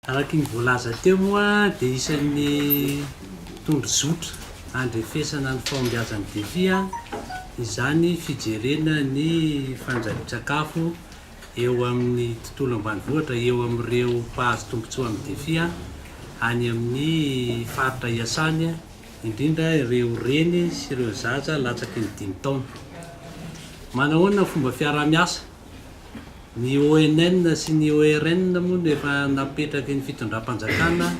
Araky ny voalaza teo moa dia isan'ny tondrozotra andrefesana ny fahombiazan'ny defia izany fijerena ny fandrahoan-tsakafo eo amin'ny tontolo ambanivohitra, eo amin'ireo mpahazo tombotsoa amin'ny defia any amin'ny faritra iasany, indrindra ireo reny sy ireo zaza latsaky ny 5 taona. Manahoana ny fomba fiarah-miasa? Ny ONN sy ny ORN moa efa napetraky ny fitondram-panjakana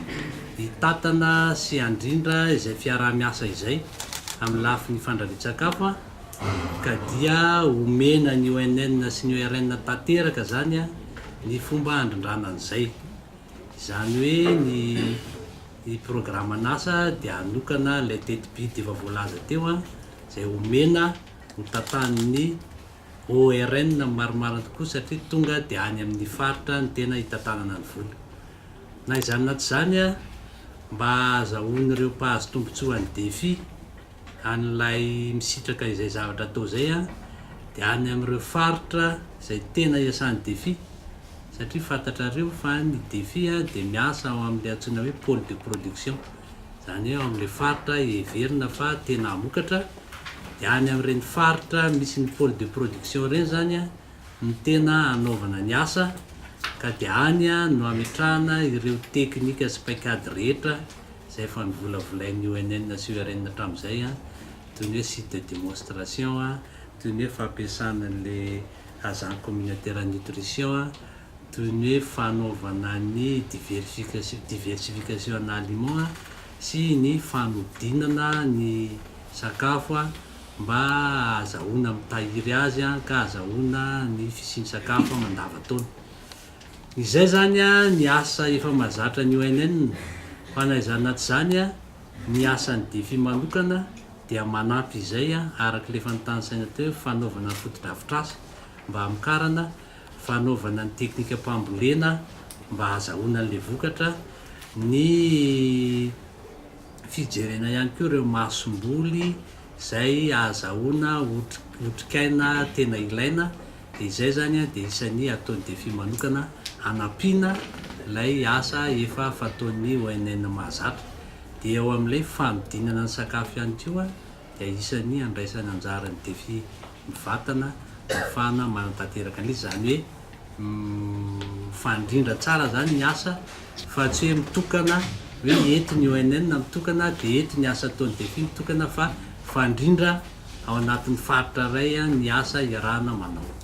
hitatana sy handrindra izay fiarah-miasa izay amin'ny lafiny fandrahoan-tsakafo, ka dia omena ny ONN sy ny ORN tanteraka zany ny fomba handrindrana an'izay. Izany hoe ny programan'asa dia hanokana ilay teti-by efa voalaza teo izay omena ho tatan'ny ORN maromaro tokoa satria tonga dia any amin'ny faritra ny tena hitatanana ny vola. Na izany na tsy izany mba ahazahoan'ireo mpahazo tombotsoa ny defia an'ilay misitraka izay zavatra atao izay dia any amin'ireo faritra izay tena iasan'ny defia, satria fantatrareo fa ny defia dia miasa ao amin'ilay antsoina hoe pôle de production, izany hoe ao amin'ilay faritra heverina fa tena hamokatra, dia any amin'ireny faritra misy ny pôle de production ireny zany ny tena hanaovana ny asa, ka dia any no hametrahana ireo teknika sy paikady rehetra izay efa nivolavolain'ny ONN sy ORN hatramin'izay, toy ny hoe site de démonstration, toy ny hoe fampiasana an'ilay agent communautaire nutrition, toy ny hoe fanaovana ny diversification en aliment sy ny fanodinana ny sakafo mba azahoana mitahiry azy ka azahoana ny fisiany sakafo mandavan-taona. Izay zany ny asa efa mahazatra ny ONN, fa na izany na tsy izany ny asan'ny defia manokana dia manampy izay araka ilay fanontany saina teo fanaovana ny foto-drafitr'asa mba hamokarana, fanaovana ny teknika mpambolena mba azahoana an'ilay vokatra, ny fijerena ihany koa ireo masomboly izay azahoana otrikaina tena ilaina. Dia izay zany dia isan'ny ataon'ny defia manokana hanampiana ilay asa efa fataon'ny ONN mahazatra. Dia eo amin'ilay fanodinana ny sakafo ihany koa dia isan'ny andraisany anjaran'ny defia mivantana ahafahana manatanteraka an'ilay, izany hoe fandrindra tsara zany ny asa, fa tsy hoe mitokana hoe ety ny ONN mitokana dia ety ny asa ataon'ny defia mitokana, fa fandrindra ao anatin'ny faritra iray ny asa iarahana manao.